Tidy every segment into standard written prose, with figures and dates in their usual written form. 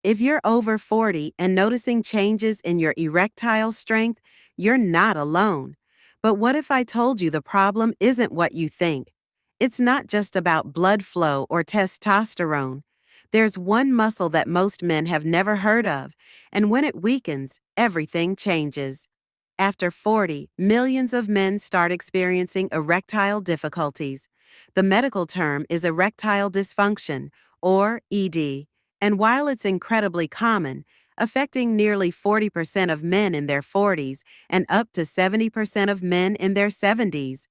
If you're over 40 and noticing changes in your erectile strength, you're not alone. But what if I told you the problem isn't what you think? It's not just about blood flow or testosterone. There's one muscle that most men have never heard of, and when it weakens, everything changes. After 40, millions of men start experiencing erectile difficulties. The medical term is erectile dysfunction, or ED, and while it's incredibly common, affecting nearly 40% of men in their 40s and up to 70% of men in their 70s,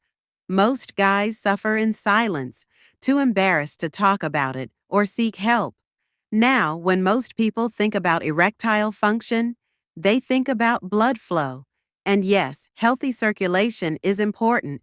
most guys suffer in silence, too embarrassed to talk about it or seek help. Now, when most people think about erectile function, they think about blood flow. And yes, healthy circulation is important.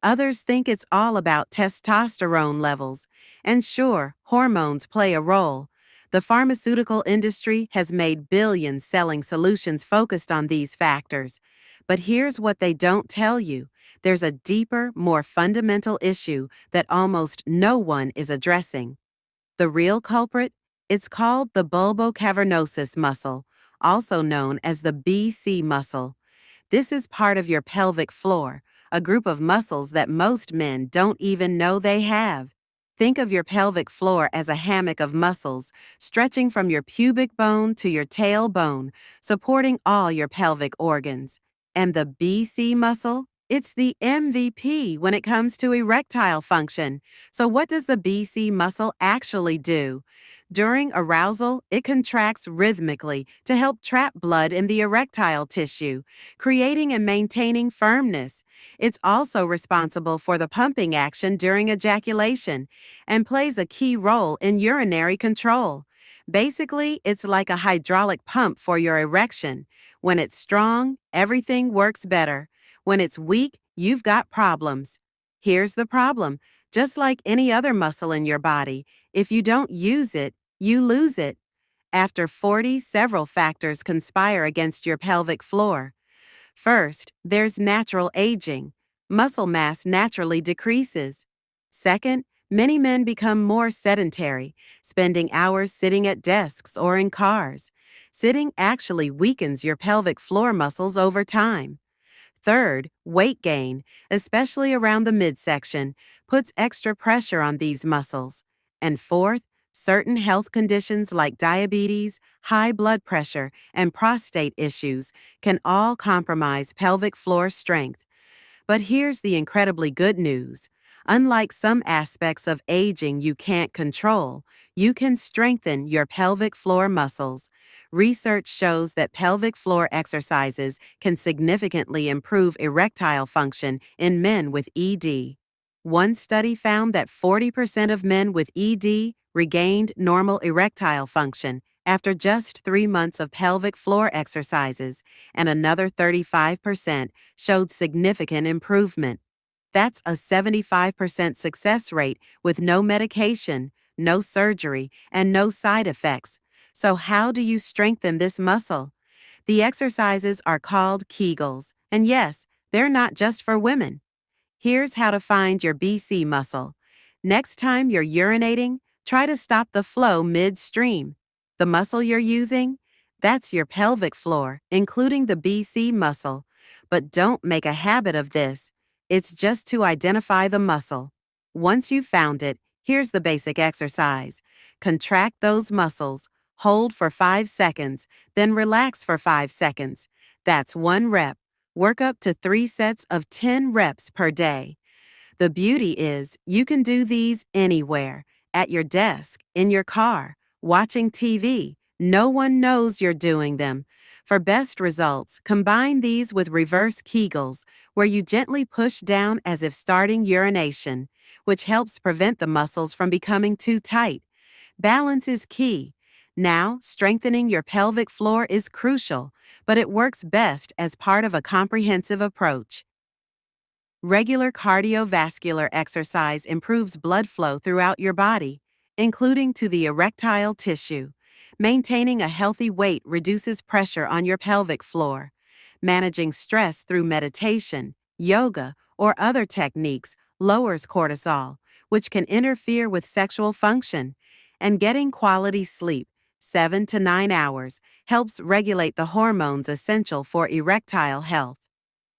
Others think it's all about testosterone levels. And sure, hormones play a role. The pharmaceutical industry has made billions selling solutions focused on these factors. But here's what they don't tell you. There's a deeper, more fundamental issue that almost no one is addressing. The real culprit? It's called the bulbocavernosus muscle, also known as the BC muscle. This is part of your pelvic floor, a group of muscles that most men don't even know they have. Think of your pelvic floor as a hammock of muscles, stretching from your pubic bone to your tailbone, supporting all your pelvic organs. And the BC muscle? It's the MVP when it comes to erectile function. So what does the BC muscle actually do? During arousal, it contracts rhythmically to help trap blood in the erectile tissue, creating and maintaining firmness. It's also responsible for the pumping action during ejaculation and plays a key role in urinary control. Basically, it's like a hydraulic pump for your erection. When it's strong, everything works better. When it's weak, you've got problems. Here's the problem. Just like any other muscle in your body, if you don't use it, you lose it. After 40, several factors conspire against your pelvic floor. First, there's natural aging. Muscle mass naturally decreases. Second, many men become more sedentary, spending hours sitting at desks or in cars. Sitting actually weakens your pelvic floor muscles over time. Third, weight gain, especially around the midsection, puts extra pressure on these muscles. And fourth, certain health conditions like diabetes, high blood pressure, and prostate issues can all compromise pelvic floor strength. But here's the incredibly good news. Unlike some aspects of aging you can't control, you can strengthen your pelvic floor muscles. Research shows that pelvic floor exercises can significantly improve erectile function in men with ED. One study found that 40% of men with ED regained normal erectile function after just 3 months of pelvic floor exercises, and another 35% showed significant improvement. That's a 75% success rate with no medication, no surgery, and no side effects. So how do you strengthen this muscle? The exercises are called Kegels, and yes, they're not just for women. Here's how to find your BC muscle. Next time you're urinating, try to stop the flow midstream. The muscle you're using? That's your pelvic floor, including the BC muscle. But don't make a habit of this. It's just to identify the muscle. Once you've found it, here's the basic exercise. Contract those muscles, hold for 5 seconds, then relax for 5 seconds. That's 1 rep. Work up to 3 sets of 10 reps per day. The beauty is you can do these anywhere, at your desk, in your car, watching TV. No one knows you're doing them. For best results, combine these with reverse Kegels, where you gently push down as if starting urination, which helps prevent the muscles from becoming too tight. Balance is key. Now, strengthening your pelvic floor is crucial, but it works best as part of a comprehensive approach. Regular cardiovascular exercise improves blood flow throughout your body, including to the erectile tissue. Maintaining a healthy weight reduces pressure on your pelvic floor. Managing stress through meditation, yoga, or other techniques lowers cortisol, which can interfere with sexual function. And getting quality sleep, 7 to 9 hours, helps regulate the hormones essential for erectile health.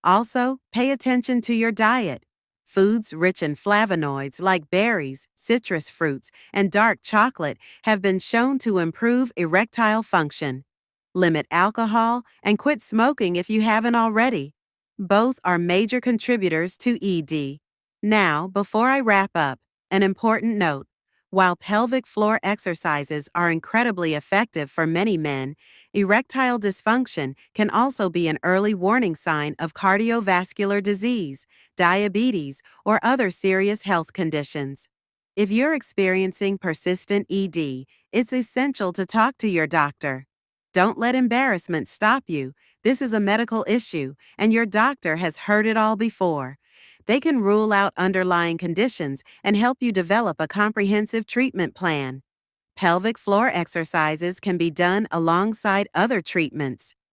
Also, pay attention to your diet. Foods rich in flavonoids like berries, citrus fruits, and dark chocolate have been shown to improve erectile function. Limit alcohol and quit smoking if you haven't already. Both are major contributors to ED. Now, before I wrap up, an important note. While pelvic floor exercises are incredibly effective for many men, erectile dysfunction can also be an early warning sign of cardiovascular disease, diabetes, or other serious health conditions. If you're experiencing persistent ED, it's essential to talk to your doctor. Don't let embarrassment stop you. This is a medical issue, and your doctor has heard it all before. They can rule out underlying conditions and help you develop a comprehensive treatment plan. Pelvic floor exercises can be done alongside other treatments.